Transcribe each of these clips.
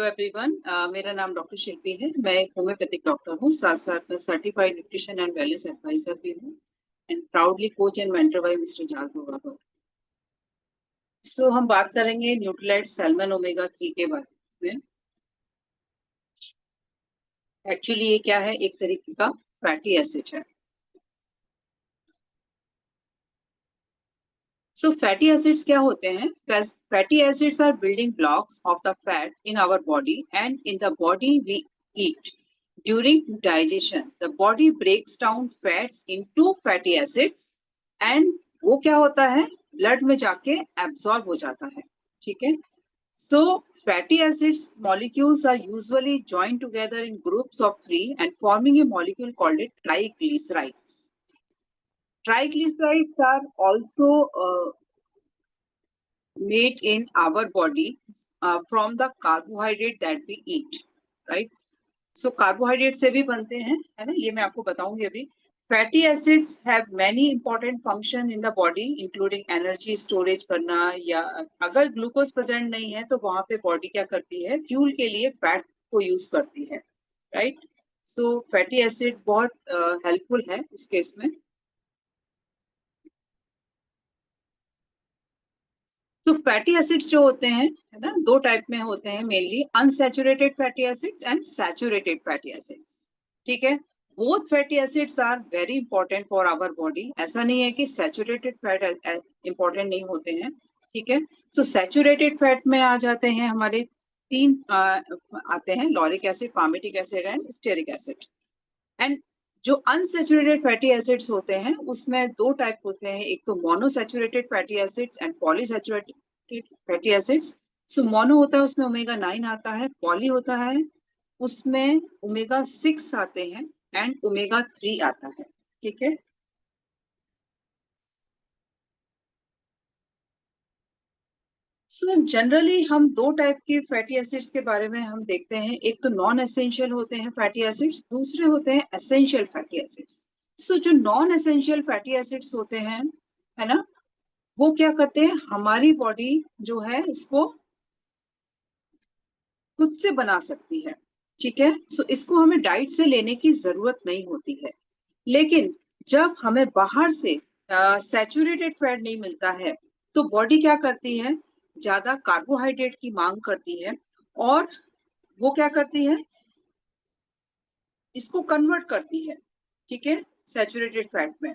Everyone, मेरा नाम doctor शिल्पी है। मैं एक होम्योपैथिक डॉक्टर हूँ, साथ साथ में certified nutrition and wellness adviser भी हूँ and proudly coach and mentor by Mr Jadhav. So हम बात करेंगे न्यूट्रीलाइट सैल्मन ओमेगा 3 के बारे में। एक्चुअली ये क्या है, एक तरीके का फैटी एसिड है। सो फैटी एसिड्स क्या होते हैं? Fatty acids are building blocks of the fats in our body and in the body we eat. During digestion, the body breaks down fats into fatty acids and वो क्या होता है, blood में जाके absorb हो जाता है। ठीक है, so fatty acids molecules are usually joined together in groups of 3 and forming a molecule called it triglycerides. Triglycerides are also made in our body from the carbohydrate that we eat, right? So carbohydrate से भी बनते हैं, है ना, ये मैं आपको बताऊंगी अभी। Fatty acids have many important function in the body including energy storage करना, या अगर ग्लूकोज प्रेजेंट नहीं है तो वहां पे बॉडी क्या करती है, फ्यूल के लिए फैट को यूज करती है, राइट। सो फैटी एसिड बहुत हेल्पफुल है उस केस में। तो फैटी एसिड्स जो होते हैं, है ना, दो टाइप में होते हैं mainly, unsaturated fatty acids and saturated fatty acids. ठीक है, both fatty acids are very important for our body. ऐसा नहीं है कि सैचुरेटेड फैट इंपॉर्टेंट नहीं होते हैं। ठीक है, सो सैचुरेटेड फैट में आ जाते हैं हमारे तीन आते हैं, lauric acid, palmitic acid and stearic acid. And जो अनसैचुरेटेड फैटी एसिड्स होते हैं उसमें दो टाइप होते हैं, एक तो monounsaturated fatty acids and polyunsaturated fatty acids. So mono होता है उसमें ओमेगा 9 आता है, पॉली होता है उसमें ओमेगा 6 आते हैं एंड ओमेगा 3 आता है। ठीक है, सो जनरली हम दो टाइप के फैटी एसिड्स के बारे में हम देखते हैं, एक तो नॉन एसेंशियल होते हैं फैटी एसिड्स, दूसरे होते हैं एसेंशियल फैटी एसिड्स। सो जो नॉन एसेंशियल फैटी एसिड्स होते हैं, है ना, वो क्या करते हैं, हमारी बॉडी जो है इसको खुद से बना सकती है। ठीक है, सो इसको हमें डाइट से लेने की जरूरत नहीं होती है। लेकिन जब हमें बाहर से सैचुरेटेड फैट नहीं मिलता है तो बॉडी क्या करती है, ज्यादा कार्बोहाइड्रेट की मांग करती है और वो क्या करती है, इसको कन्वर्ट करती है, ठीक है, सैचुरेटेड फैट में।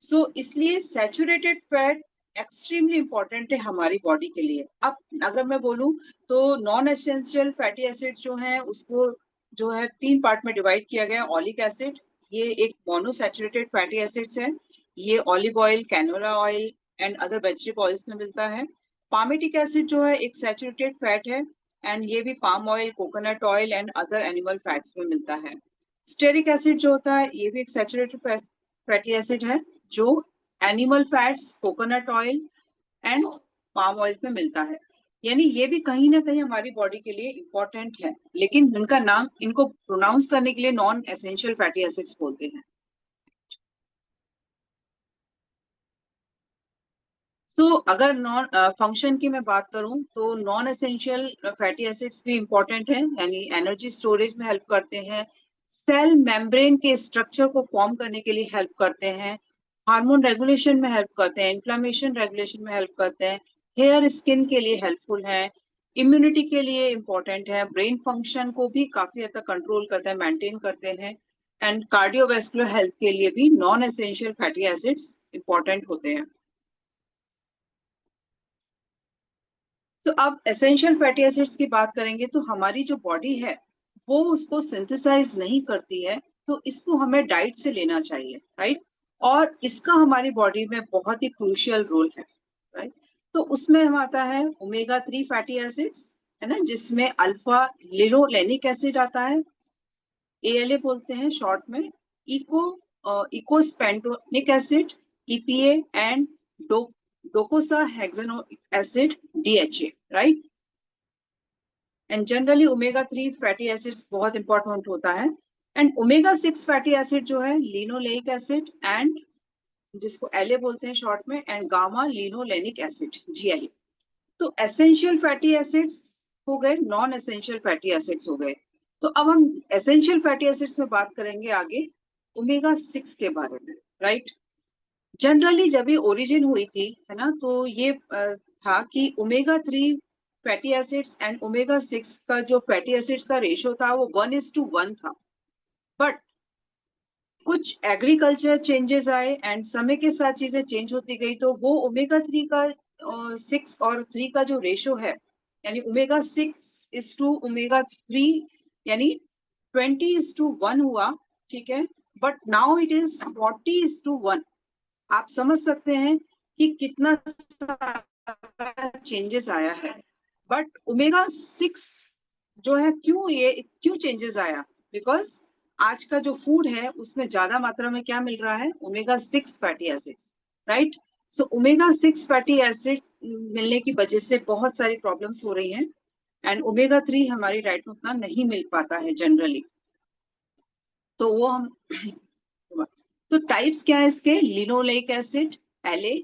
सो इसलिए सैचुरेटेड फैट एक्सट्रीमली इंपॉर्टेंट है हमारी बॉडी के लिए। अब अगर मैं बोलूं तो नॉन एसेंशियल फैटी एसिड जो है उसको जो है तीन पार्ट में डिवाइड किया गया। ऑलिक एसिड, ये एक मोनोसैचुरेटेड फैटी एसिड्स है, ये olive oil, canola oil and other vegetable oils में मिलता है। पामेटिक एसिड जो है एक सैचुरेटेड फैट है एंड ये भी palm oil, coconut oil and other animal fats में मिलता है। स्टेरिक एसिड जो होता है ये भी एक सैचुरेटेड फैटी एसिड है जो animal fats, coconut oil and palm oil में मिलता है। यानी ये भी कहीं ना कहीं हमारी बॉडी के लिए इंपॉर्टेंट है, लेकिन इनका नाम, इनको प्रोनाउंस करने के लिए नॉन एसेंशियल फैटी एसिड्स बोलते हैं। अगर नॉन फंक्शन की मैं बात करूं तो नॉन एसेंशियल फैटी एसिड्स भी इंपॉर्टेंट हैं, यानी एनर्जी स्टोरेज में हेल्प करते हैं, सेल मेम्ब्रेन के स्ट्रक्चर को फॉर्म करने के लिए हेल्प करते हैं, हार्मोन रेगुलेशन में हेल्प करते हैं, इन्फ्लेमेशन रेगुलेशन में हेल्प करते हैं, हेयर स्किन के लिए हेल्पफुल है, इम्यूनिटी के लिए इंपॉर्टेंट है, ब्रेन फंक्शन को भी काफी हद तक कंट्रोल करते हैं, मेंटेन करते हैं एंड कार्डियोवैस्कुलर हेल्थ के लिए भी non essential fatty acids important होते हैं। तो अब एसेंशियल फैटी एसिड्स की बात करेंगे तो हमारी जो बॉडी है वो उसको सिंथेसाइज नहीं करती है, तो इसको हमें डाइट से लेना चाहिए, राइट। और इसका हमारी बॉडी में बहुत ही क्रूशियल रोल है, राइट। तो उसमें हम आता है ओमेगा 3 फैटी एसिड्स, है ना, जिसमें अल्फा लिनोलेनिक एसिड आता है, एएलए बोलते हैं शॉर्ट में, eco eicosapentaenoic acid, EPA and docosahexaenoic acid, DHA, right. And generally omega 3 fatty acids बहुत इंपॉर्टेंट होता है। एंड ओमेगा 6 फैटी एसिड जो है लिनोलेइक एसिड एंड जिसको एलए बोलते हैं शॉर्ट में, and gamma linolenic acid, GLA. तो एसेंशियल फैटी एसिड्स हो गए, नॉन एसेंशियल फैटी एसिड्स हो गए। तो अब हम एसेंशियल फैटी एसिड्स में बात करेंगे आगे ओमेगा 6 के बारे में, राइट। जनरली जब ये ओरिजिन हुई थी, है ना, तो ये था कि omega 3 fatty acids and omega 6 का जो फैटी एसिड्स का रेशियो था वो 1:1 था। बट कुछ एग्रीकल्चर चेंजेस आए एंड समय के साथ चीजें चेंज होती गई, तो वो ओमेगा 3 का 6 और 3 का जो रेशियो है, यानी ओमेगा 6:2 ओमेगा 3, यानी 20:1 हुआ, ठीक है। But now it is 40:1। आप समझ सकते हैं कि कितना चेंजेस आया है। बट ओमेगा 6 जो है, क्यों चेंजेस आया? बिकॉज आज का जो फूड है उसमें ज्यादा मात्रा में क्या मिल रहा है? Omega 6 fatty acids, right. So omega 6 fatty acid मिलने की वजह से बहुत सारी प्रॉब्लम्स हो रही हैं एंड ओमेगा 3 हमारी डाइट में उतना नहीं मिल पाता है जनरली। तो वो हम तो टाइप्स क्या है इसके? Linoleic acid LA,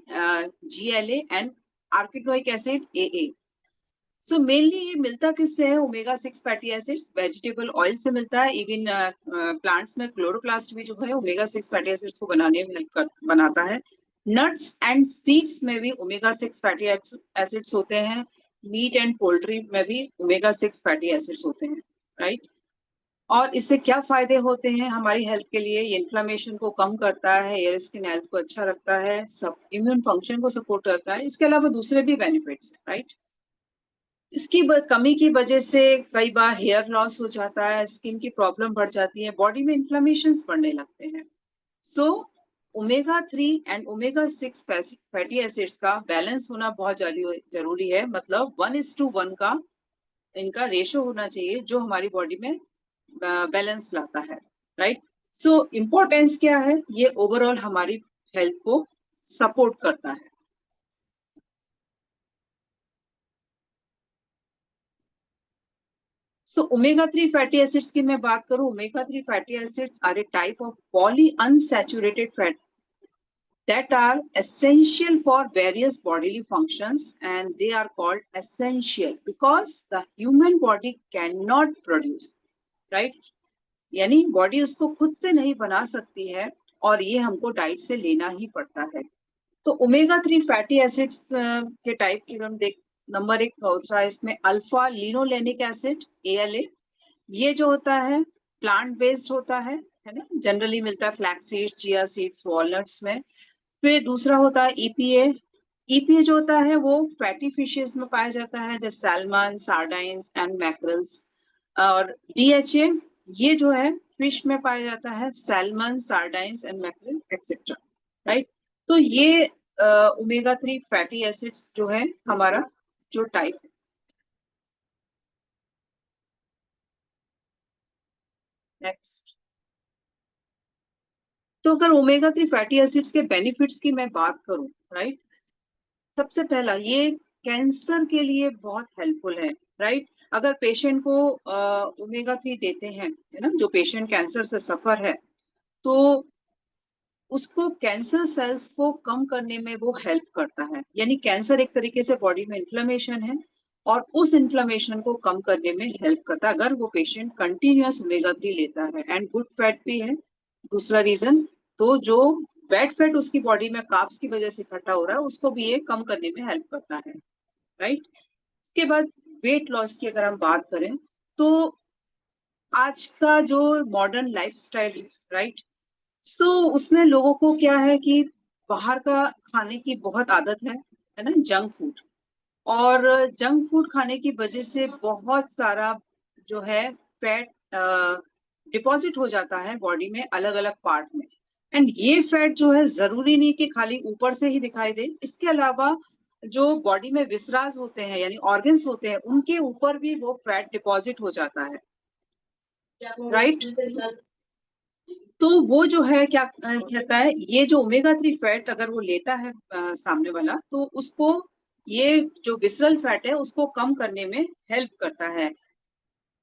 GLA and arachidonic acid AA। So mainly ये मिलता किससे है? Omega 6 fatty acids vegetable oil से मिलता है। इवन प्लांट्स में क्लोरोप्लास्ट भी जो है ओमेगा 6 फैटी एसिड्स को बनाने में हेल्प बनाता है। नट्स एंड सीड्स में भी ओमेगा 6 फैटी एसिड्स होते हैं। मीट एंड पोल्ट्री में भी ओमेगा 6 फैटी एसिड्स होते हैं, राइट। और इससे क्या फायदे होते हैं हमारी हेल्थ के लिए? ये इन्फ्लेमेशन को कम करता है, हेयर स्किन हेल्थ को अच्छा रखता है, सब इम्यून फंक्शन को सपोर्ट करता है। इसके अलावा दूसरे भी बेनिफिट्स हैं, राइट। इसकी कमी की वजह से कई बार हेयर लॉस हो जाता है, स्किन की प्रॉब्लम बढ़ जाती है, बॉडी में इन्फ्लेमेशंस बढ़ने लगते हैं। So omega 3 and omega 6 fatty acids का बैलेंस होना बहुत जरूरी है। मतलब 1:1 का इनका रेशियो होना चाहिए जो हमारी बॉडी में बैलेंस लाता है, राइट। सो इम्पोर्टेंस क्या है? ये ओवरऑल हमारी हेल्थ को सपोर्ट करता है। सो ओमेगा 3 फैटी एसिड्स की मैं बात करूं, omega 3 fatty acids are a type of poly unsaturated fat that are essential for various bodily functions, and they are called essential because the human body cannot produce, right। यानी body उसको खुद से नहीं बना सकती है और ये हमको डाइट से लेना ही पड़ता है। तो ओमेगा 3 फैटी एसिड्स के टाइप की हम देख, नंबर 1 होता है इसमें अल्फा लिनोलेनिक एसिड ALA। ये जो होता है प्लांट बेस्ड होता है ना, जनरली मिलता है flax seeds, chia seeds, walnuts में। फिर दूसरा होता है EPA जो होता है वो फैटी फिशेस में पाया जाता है, जैसे सैल्मन, सार्डाइंस एंड मैकरल्स। और DHA ये जो है फिश में पाया जाता है, salmon, sardines and mackerel etcetera, right. तो ये ओमेगा 3 फैटी एसिड्स जो है हमारा जो टाइप है। नेक्स्ट, तो अगर ओमेगा 3 फैटी एसिड्स के बेनिफिट्स की मैं बात करूं, राइट, सबसे पहला ये कैंसर के लिए बहुत हेल्पफुल है, राइट। अगर पेशेंट को ओमेगा 3 देते हैं, है ना, जो पेशेंट कैंसर से सफर है, तो उसको कैंसर सेल्स को कम करने में वो हेल्प करता है। यानी कैंसर एक तरीके से बॉडी में इन्फ्लेमेशन है और उस इन्फ्लेमेशन को कम करने में हेल्प करता है अगर वो पेशेंट कंटिन्यूअस ओमेगा 3 लेता है। एंड गुड फैट भी है दूसरा रीजन। तो जो बैड फैट उसकी बॉडी में कार्ब्स की वजह से इकट्ठा हो रहा है उसको भी ये कम करने में हेल्प करता है, राइट। इसके बाद वेट लॉस की अगर हम बात करें, तो आज का जो मॉडर्न लाइफस्टाइल है, राइट, सो उसमें लोगों को क्या है कि बाहर का खाने की बहुत आदत है ना, जंक फूड। और जंक फूड खाने की वजह से बहुत सारा जो है फैट डिपॉजिट हो जाता है बॉडी में अलग अलग पार्ट में। एंड ये फैट जो है जरूरी नहीं कि खाली ऊपर से ही दिखाई दे, इसके अलावा जो बॉडी में विसराज होते हैं यानी ऑर्गन्स होते हैं उनके ऊपर भी वो फैट डिपॉजिट हो जाता है, राइट। तो वो जो है क्या कहता है, ये जो ओमेगा 3 फैट अगर वो लेता है सामने वाला, तो उसको ये जो विसरल फैट है उसको कम करने में हेल्प करता है,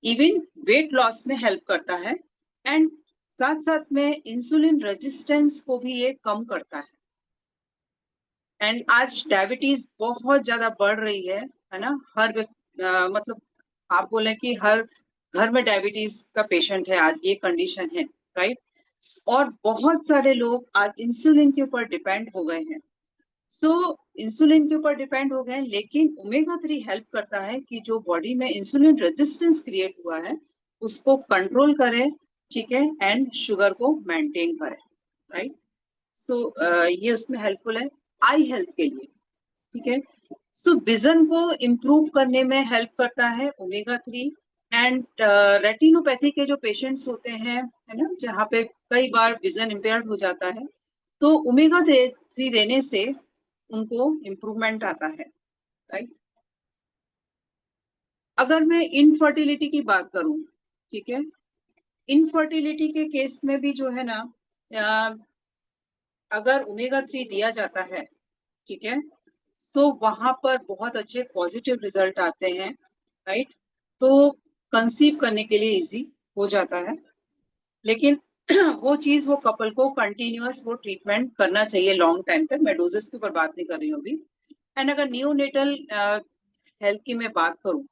इवन वेट लॉस में हेल्प करता है। एंड साथ साथ में इंसुलिन रेजिस्टेंस को भी ये कम करता है। एंड आज डायबिटीज बहुत ज्यादा बढ़ रही है ना, मतलब आप बोले कि हर घर में डायबिटीज का पेशेंट है, आज ये कंडीशन है, राइट? और बहुत सारे लोग आज इंसुलिन के ऊपर डिपेंड हो गए हैं। सो इंसुलिन के ऊपर डिपेंड हो गए हैं, लेकिन ओमेगा 3 हेल्प करता है कि जो बॉडी में इंसुलिन रेजिस्टेंस क्रिएट हुआ है, उसको कंट्रोल करे, ठीक है? एंड शुगर को मेंटेन करे, राइट? सो ये उसमें हेल्पफुल है आई हेल्थ के लिए, ठीक है? सो विजन को इम्प्रूव करने में हेल्प करता है ओमेगा 3 एंड रेटिनोपैथी के जो पेशेंट्स होते हैं, है ना? जहाँ पे कई बार विजन इम्पेयर्ड हो जाता है, तो ओमेगा 3 देने से उनको इम्प्रूवमेंट आता है, राइट? अगर मैं इनफर्टिलिटी की बात करूँ, ठीक है? इनफर्टिलिटी के केस में भी जो है ना, अ, अगर ओमेगा 3 दिया जाता है, ठीक है? तो वहाँ पर बहुत अच्छे पॉजिटिव रिजल्ट आते हैं, राइट? तो कंसीव करने के लिए ईज़ी हो जाता है। लेकिन वो चीज़ वो कपल को कंटीन्यूअस वो ट्रीटमेंट करना चाहिए लॉन्ग टाइम तक। मैं डोज़ेज़ के ऊपर बात नहीं कर रही हूँ अभी। एंड अगर नियोनेटल हेल्थ की मैं बात करूँ,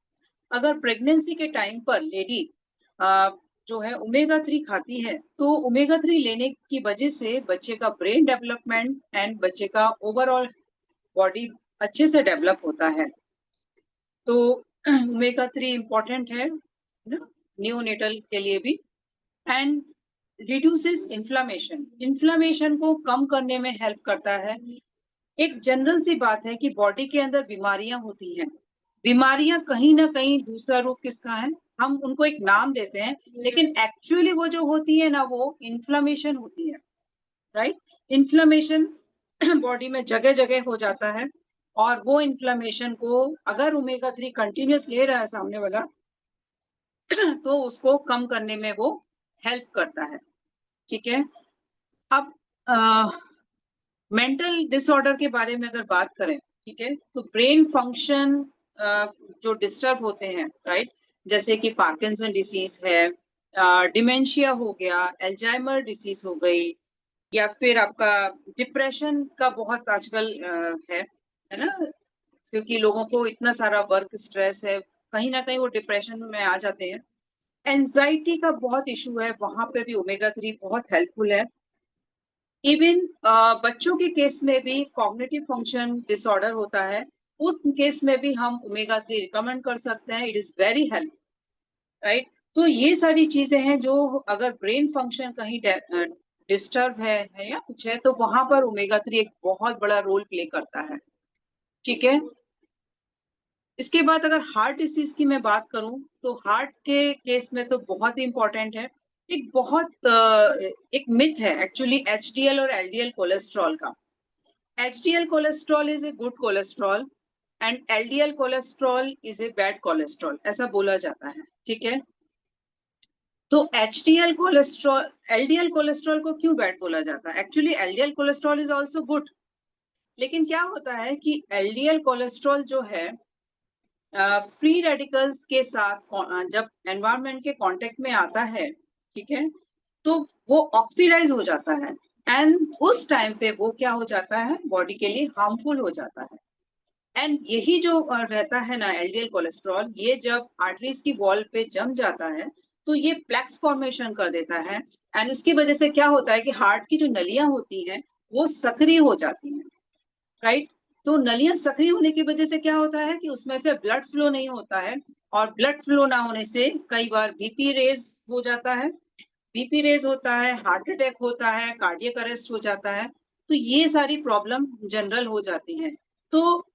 अगर प्रेगनेंसी के टाइम पर लेडी अ, जो है ओमेगा 3 खाती है, तो ओमेगा 3 लेने की वजह से बच्चे का ब्रेन डेवलपमेंट एंड बच्चे का ओवरऑल बॉडी अच्छे से डेवलप होता है। तो ओमेगा 3 इम्पोर्टेंट है ना, नियोनेटल के लिए भी। एंड रिड्यूसेस इन्फ्लेमेशन, इन्फ्लेमेशन को कम करने में हेल्प करता है। एक जनरल सी बात है कि बॉडी के अंदर बीमारियां होती हैं, बीमारियां कहीं ना कहीं दूसरा रूप किसका है, हम उनको एक नाम देते हैं, लेकिन एक्चुअली वो जो होती है ना, वो इन्फ्लेमेशन होती है, राइट? इन्फ्लेमेशन बॉडी में जगह जगह हो जाता है, और वो इन्फ्लेमेशन को अगर ओमेगा 3 कंटिन्यूस ले रहा है सामने वाला, तो उसको कम करने में वो हेल्प करता है, ठीक है? अब मेंटल डिसऑर्डर के बारे में अगर बात करें, ठीक है? तो ब्रेन फंक्शन जो डिस्टर्ब होते हैं, राइट? जैसे कि पार्किंसन डिसीज है, डिमेंशिया हो गया, अल्जाइमर डिसीज हो गई, या फिर आपका डिप्रेशन का बहुत आजकल है ना? क्योंकि लोगों को इतना सारा वर्क स्ट्रेस है, कहीं न कहीं वो डिप्रेशन में आ जाते हैं। एंग्ज़ायटी का बहुत इश्यू है, वहाँ पे भी ओमेगा 3 बहुत हेल्पफुल है। इवन बच्चों के केस में भी कॉग्निटिव फंक्शन डिसऑर्डर होता है, उस केस में भी हम ओमेगा 3 रिकमेंड कर सकते हैं, it is very help, right? तो ये सारी चीज़ें हैं जो अगर ब्रेन फंक्शन कहीं डिस्टर्ब है या कुछ है, तो वहाँ पर ओमेगा 3 एक बहुत बड़ा रोल प्ले करता है, ठीक है? इसके बाद अगर हार्ट डिसीज़ की मैं बात करूँ, तो हार्ट के केस में तो बहुत ही इम्पोर्टेंट है। एक बहुत एक मिथ है एक्चुअली एचडीएल और एलडीएल कोलेस्टेरॉल का। HDL cholesterol is a good cholesterol and LDL cholesterol is a bad cholesterol, ऐसा बोला जाता है, ठीक है? तो एलडीएल कोलेस्टेरॉल को क्यों बैड बोला जाता है? Actually LDL cholesterol is also good, लेकिन क्या होता है कि एलडीएल कोलेस्टेरॉल जो है फ्री रेडिकल्स के साथ जब एनवायरनमेंट के कांटेक्ट में आता है, ठीक है? तो वो ऑक्सीडाइज हो जाता है, एंड उस टाइम पे वो क्या हो जाता है, बॉडी के लिए हार्मफुल हो जाता है। एंड यही जो रहता है ना एलडीएल कोलेस्ट्रॉल, ये जब आर्टरीज की वॉल पे जम जाता है, तो ये प्लेक्स फॉर्मेशन कर देता है, एंड उसकी वजह से क्या होता है कि हार्ट की जो नलियां होती हैं, वो सक्रिय हो जाती हैं, राइट? तो नलियाँ सक्रिय होने की वजह से क्या होता है कि उसमें से ब्लड फ्लो नहीं होता है, और ब्लड फ्लो ना होने से कई बार बीपी रेज़ हो जाता है। बीपी रेज़ होता है, हार्ट अटैक होता है, कार्डियक अरेस्ट हो जाता है। तो ये सारी प्रॉब्लम जनरल हो जाती हैं। तो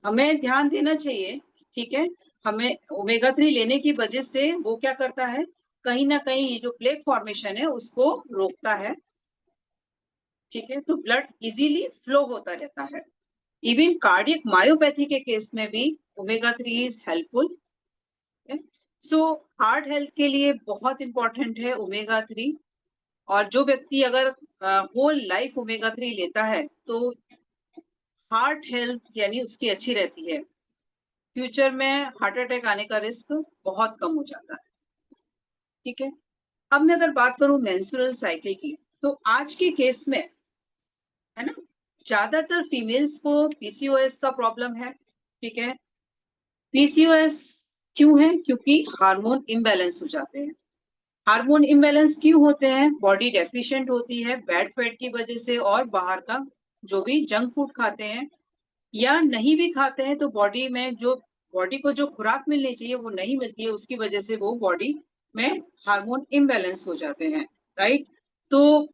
हमें ध्यान देना चाहिए, ठीक है? हमें ओमेगा 3 लेने की वजह से वो क्या करता है, कहीं न कहीं ये जो प्लेक फॉर्मेशन है उसको रोकता है, ठीक है? तो ब्लड ईज़िली फ्लो होता रहता है। इवन कार्डियक मायोपैथी के केस में भी ओमेगा 3 इज हेल्पफुल है। सो हार्ट हेल्थ के लिए बहुत इंपॉर्टेंट है ओमेगा 3, और जो व्यक्ति अगर होल लाइफ ओमेगा 3 लेता है, तो हार्ट हेल्थ यानी उसकी अच्छी रहती है। फ्यूचर में हार्ट अटैक आने का रिस्क बहुत कम हो जाता है, ठीक है? अब मैं अगर बात करूं मेंस्ट्रुअल साइकिल की, तो आज के केस में, है ना, ज्यादातर फीमेल्स को पीसीओएस का प्रॉब्लम है, ठीक है? पीसीओएस क्यों है? क्योंकि हार्मोन इम्बैलेंस हो जाते हैं। हार्मोन इम्बैलेंस क्यों होते हैं? बॉडी डेफिशिएंट होती है बैड फैट की वजह से और बाहर का जो भी जंक फूड खाते हैं या नहीं भी खाते हैं तो बॉडी में जो बॉडी को जो खुराक मिलनी चाहिए वो नहीं मिलती है, उसकी वजह से वो बॉडी में हार्मोन इम्बैलेंस हो जाते हैं, राइट? तो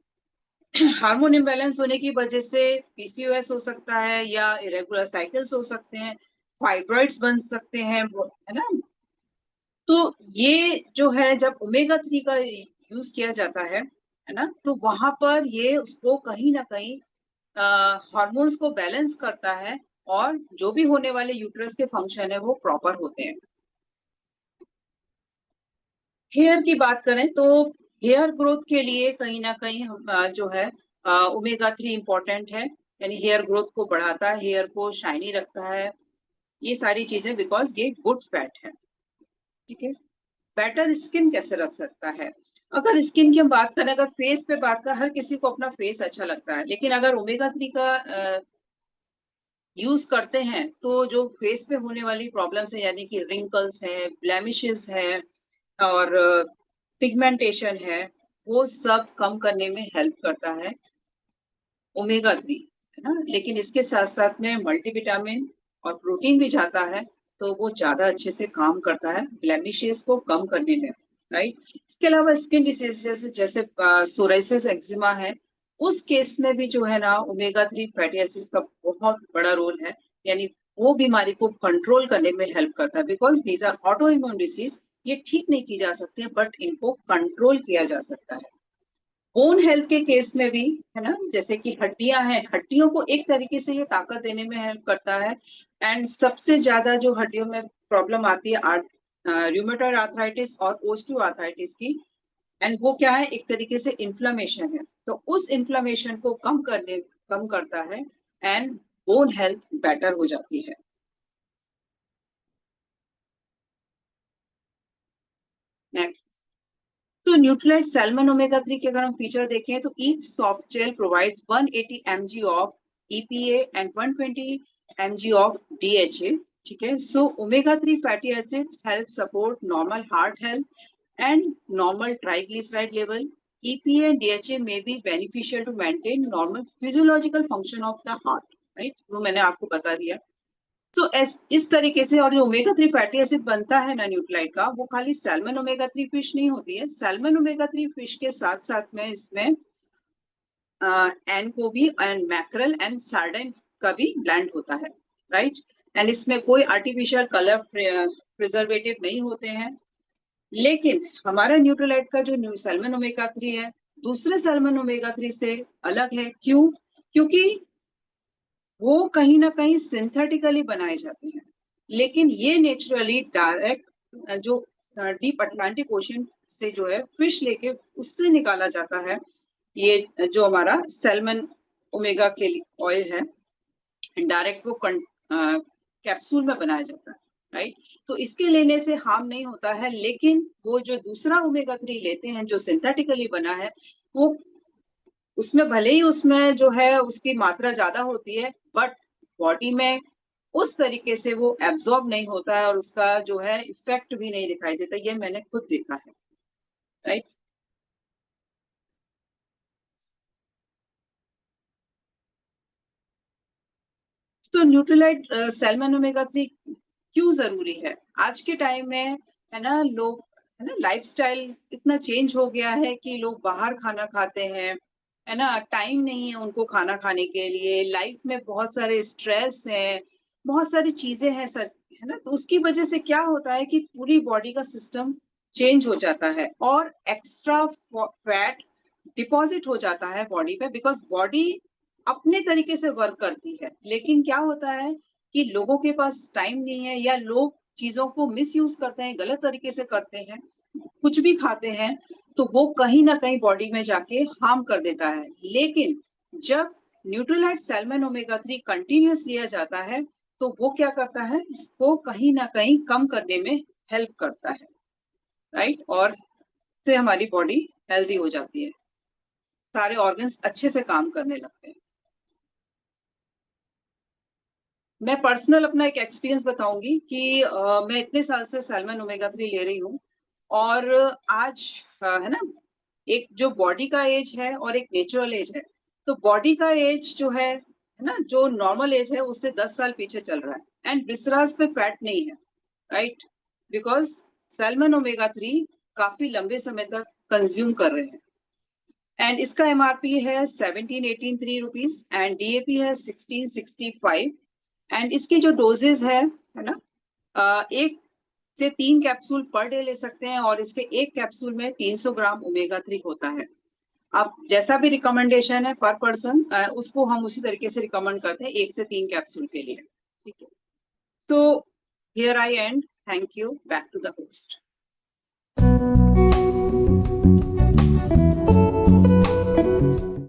हार्मोन इम्बैलेंस होने की वजह से पीसीओएस हो सकता है या इरेगुलर साइकिल्स हो सकते हैं, फाइब्रॉइड्स बन सकते हैं, है ना? तो ये जो है जब ओमेगा 3 का यूज़ किया जाता है ना? तो वहाँ पर ये उसको कहीं न कहीं हार्मोन्स को बैलेंस करता है और जो भी होने वाले यूटेरस के फंक्शन है वो प्रॉपर होते हैं। हेयर की बात करें तो हेयर ग्रोथ के लिए कहीं न कहीं जो है ओमेगा 3 इम्पोर्टेंट है, यानी हेयर ग्रोथ को बढ़ाता है, हेयर को शाइनी रखता है, ये सारी चीज़ें बिकॉज़ ये गुड फैट है, ठीक है? बेटर स्किन कैसे रख सकता है? अगर स्किन की हम बात करें, अगर फेस पे बात करें, हर किसी को अपना फेस अच्छा लगता है, लेकिन अगर ओमेगा 3 का यूज़ करते हैं, तो जो फेस पे होने वाली प्रॉब्लम्स हैं, यानी कि रिंकल्स हैं, ब्लेमिशेस हैं और पिगमेंटेशन है, वो सब कम करने में हेल्प करता है ओमेगा 3, है ना? लेकिन इसके साथ-साथ में मल्टीविटामिन और प्रोटीन भी जाता है, तो वो ज़्यादा अच्छे से काम करता है ब्लेमिशेस को कम करने में, राइट? इसके अलावा स्किन डिसीज़ जैसे जैसे सोराइसिस एक्जिमा है, उस केस में भी जो है ना ओमेगा 3 फैटी एसिड्स का बहुत बड़ा रोल है, यानी वो बीमारी को कंट्रोल करने में हेल्प करता है because these are auto immune disease, ये ठीक नहीं की जा सकती है बट इनको कंट्रोल किया जा सकता है। बोन हेल्थ के केस में भी, है ना? जैसे कि हड्डियाँ हैं, हड्डियों को एक तरीके से ये ताकत देने में हेल्प करता है एंड सबसे ज़्यादा जो हड्डियों में प्रॉब्लम आती है रूमेटॉइड आर्थराइटिस और ओस्टियोआर्थराइटिस की एंड वो क्या है? एक तरीके से इन्फ्लेमेशन है। तो उस इन्फ्लेमेशन को कम करता है एंड बोन हेल्थ बेटर हो जाती है। नेक्स्ट, तो न्यूट्रिलाइट सैल्मन ओमेगा 3 के अगर हम फीचर देखें तो each soft gel provides 180 mg of EPA and 120 mg of DHA, ठीक है? So omega 3 fatty acids help support normal heart health and normal triglyceride level. EPA and DHA may be beneficial to maintain normal physiological function of the heart, right? वो मैंने आपको बता दिया। तो इस तरीके से और जो ओमेगा 3 फैटी एसिड बनता है ना न्यूट्रालाइट का, वो खाली सैल्मन ओमेगा 3 फिश नहीं होती है। सैल्मन ओमेगा 3 फिश के साथ-साथ में इसमें एनकोवी एंड मैकरल एंड सार्डिन का भी ब्लेंड होता है, राइट? एंड इसमें कोई आर्टिफिशियल कलर प्रिजर्वेटिव नहीं होते हैं। लेकिन हमारा न्यूट्रालाइट का जो सैल्मन ओमेगा 3 है, दूसरे सैल्मन ओमेगा 3 से अलग है। क्यों? क्योंकि वो कहीं न कहीं सिंथेटिकली बनाए जाते हैं। लेकिन ये नेचुरली डायरेक्ट जो डीप अटलांटिक ओशन से जो है फिश लेके उससे निकाला जाता है। ये जो हमारा सैल्मन ओमेगा के ऑयल है, डायरेक्ट वो कैप्सूल में बनाया जाता है, राइट? तो इसके लेने से हार्म नहीं होता है, लेकिन वो जो दूसरा ओमेगा 3 लेते हैं, जो सिंथेटिकली बना है, वो उसमें भले ही उसमें जो है उसकी मात्रा ज़्यादा होती है, बट बॉडी में उस तरीके से वो एब्ज़ॉर्ब नहीं होता है और उसका जो है इफ़ेक्ट भी नहीं दिखाई देता, ये मैंने खुद देखा है, राइट? तो न्यूट्रीलाइट सैल्मन ओमेगा 3 क्यों ज़रूरी है? आज के टाइम में है ना लोग है ना लाइफ़स्टाइल इतना चेंज हो गया है कि लोग बाहर खाना खाते हैं, है ना? टाइम नहीं है उनको खाना खाने के लिए, लाइफ़ में बहुत सारे स्ट्रेस हैं, बहुत सारी चीज़ें हैं सर, है ना? तो उसकी वज़ह से क्या होता है कि पूरी बॉडी का सिस्टम चेंज हो जाता है और एक्स्ट्रा फैट डिपॉज़िट हो जाता है बॉडी पे बिकॉज़ बॉडी अपने तरीके से वर्क करती है। लेकिन क्या होता है कि लोगों के पास टाइम नहीं है या लोग चीज़ों को मिसयूज़ करते हैं, गलत तरीके से करते हैं, कुछ भी खाते हैं, तो वो कहीं न कहीं बॉडी में जाके हार्म कर देता है। लेकिन जब न्यूट्रीलाइट सैल्मन ओमेगा 3 कंटीन्यूअस लिया जाता है, तो वो क्या करता है, इसको कहीं न कहीं कम करने में हेल्प करता है, राइट? और इससे हमारी बॉडी हेल्दी हो जाती है। सारे ऑर्गन्स अच्छे से काम करने लगते हैं। मैं पर्सनल अपना एक एक्सपीरियंस बताऊंगी कि मैं इतने साल से सैल्मन ओमेगा 3 ले रही हूँ और आज है ना, एक जो बॉडी का एज है और एक नेचुरल एज है। तो बॉडी का एज जो है ना, जो नॉर्मल एज है उससे 10 साल पीछे चल रहा है एंड विसरास पे फैट नहीं है, राइट? बिकॉज़ सैल्मन ओमेगा 3 काफ़ी लंबे समय तक कंज़्यूम कर रहे हैं एंड इसका एमआरपी है 17-18 रुपीज़ एंड डीएपी है 1665 एंड इसकी जो डोजेज़ है ना? 1 से 3 कैप्सूल पर डे ले सकते हैं और इसके 1 कैप्सूल में 300 ग्राम ओमेगा 3 होता है। अब जैसा भी रिकमेंडेशन है पर पर्सन उसको हम उसी तरीके से रिकमेंड करते हैं 1 से 3 कैप्सूल के लिए, ठीक है? So here I end, thank you, back to the host.